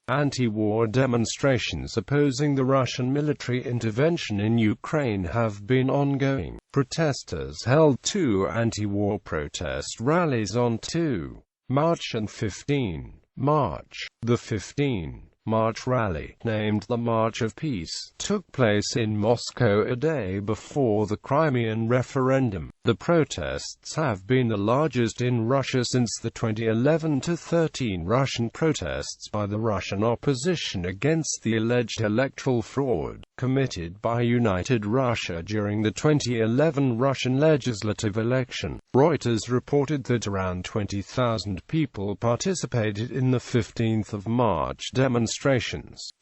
Anti-war demonstrations opposing the Russian military intervention in Ukraine have been ongoing. Protesters held two anti-war protest rallies on 2 March and 15 March. The 15 March rally, named the March of Peace, took place in Moscow a day before the Crimean referendum. The protests have been the largest in Russia since the 2011-13 Russian protests by the Russian opposition against the alleged electoral fraud committed by United Russia during the 2011 Russian legislative election. Reuters reported that around 20,000 people participated in the 15th of March demonstrations.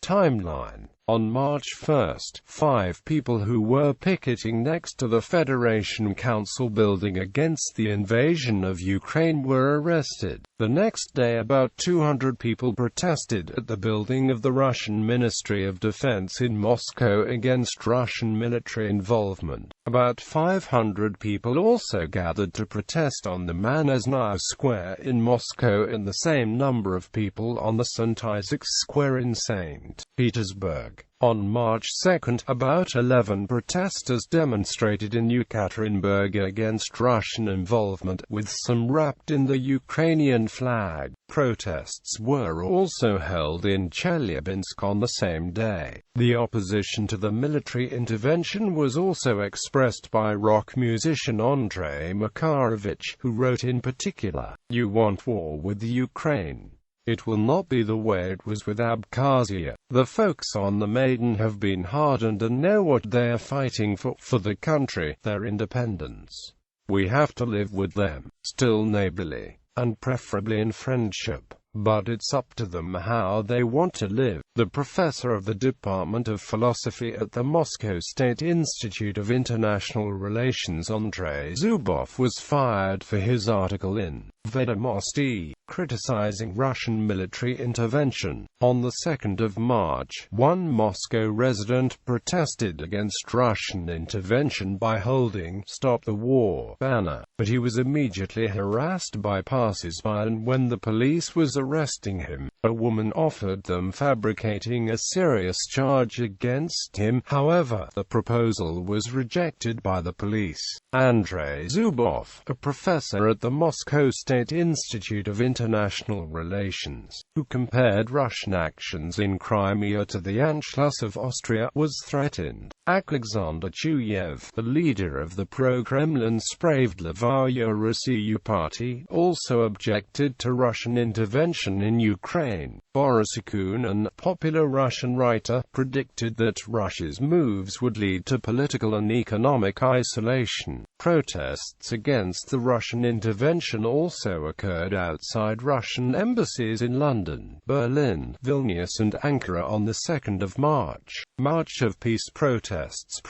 Timeline. On March 1, 5 people who were picketing next to the Federation Council building against the invasion of Ukraine were arrested. The next day about 200 people protested at the building of the Russian Ministry of Defense in Moscow against Russian military involvement. About 500 people also gathered to protest on the Manezhnaya Square in Moscow and the same number of people on the St. Isaac's Square in St. Petersburg. On March 2, about 11 protesters demonstrated in Yekaterinburg against Russian involvement, with some wrapped in the Ukrainian flag. Protests were also held in Chelyabinsk on the same day. The opposition to the military intervention was also expressed by rock musician Andrei Makarovich, who wrote in particular, "You want war with the Ukraine. It will not be the way it was with Abkhazia. The folks on the Maidan have been hardened and know what they are fighting for the country, their independence. We have to live with them, still neighborly, and preferably in friendship. But it's up to them how they want to live." The professor of the Department of Philosophy at the Moscow State Institute of International Relations Andrei Zubov was fired for his article in Vedomosti, criticizing Russian military intervention. On the 2nd of March, one Moscow resident protested against Russian intervention by holding "Stop the War" banner, but he was immediately harassed by passers-by, and when the police was arresting him, a woman offered them fabricating a serious charge against him. However, the proposal was rejected by the police. Andrei Zubov, a professor at the Moscow State Institute of International Relations, who compared Russian actions in Crimea to the Anschluss of Austria, was threatened. Alexander Chuyev, the leader of the pro-Kremlin Spravdlivaya Rossiya party, also objected to Russian intervention in Ukraine. Boris Akunin, a popular Russian writer, predicted that Russia's moves would lead to political and economic isolation. Protests against the Russian intervention also occurred outside Russian embassies in London, Berlin, Vilnius and Ankara on the 2nd of March. March of Peace protests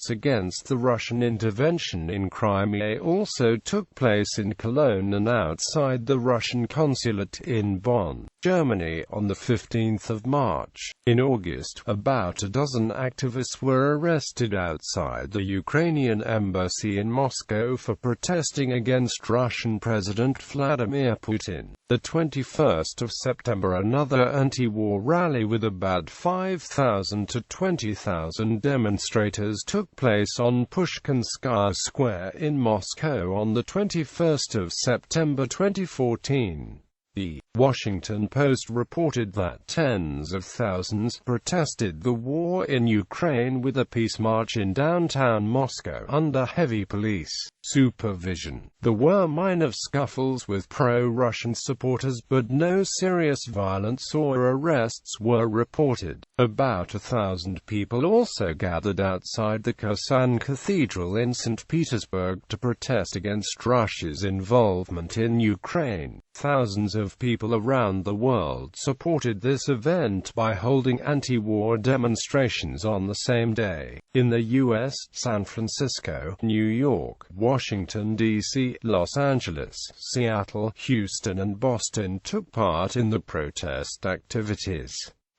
against the Russian intervention in Crimea also took place in Cologne and outside the Russian consulate in Bonn, Germany on the 15th of March. In August, about a dozen activists were arrested outside the Ukrainian embassy in Moscow for protesting against Russian President Vladimir Putin. The 21st of September, another anti-war rally with about 5,000 to 20,000 demonstrators took place on Pushkinskaya Square in Moscow on the 21st of September 2014. The Washington Post reported that tens of thousands protested the war in Ukraine with a peace march in downtown Moscow under heavy police supervision. There were minor scuffles with pro-Russian supporters, but no serious violence or arrests were reported. About 1,000 people also gathered outside the Kherson Cathedral in St. Petersburg to protest against Russia's involvement in Ukraine. Thousands of people around the world supported this event by holding anti-war demonstrations on the same day. In the U.S., San Francisco, New York, Washington, D.C., Los Angeles, Seattle, Houston and Boston took part in the protest activities.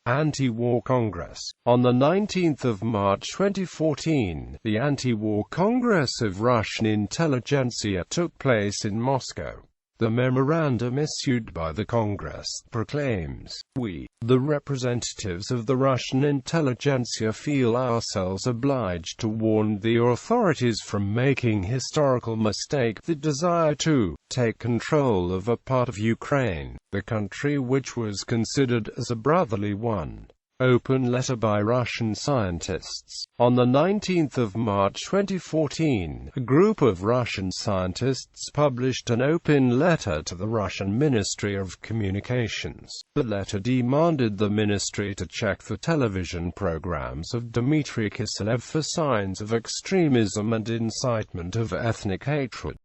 Anti-War Congress. On the 19th of March 2014, the Anti-War Congress of Russian Intelligentsia took place in Moscow. The memorandum issued by the Congress proclaims, "We, the representatives of the Russian intelligentsia, feel ourselves obliged to warn the authorities from making historical mistake, the desire to take control of a part of Ukraine, the country which was considered as a brotherly one." Open letter by Russian scientists. On the 19th of March 2014, a group of Russian scientists published an open letter to the Russian Ministry of Communications. The letter demanded the ministry to check the television programs of Dmitry Kiselev for signs of extremism and incitement of ethnic hatred.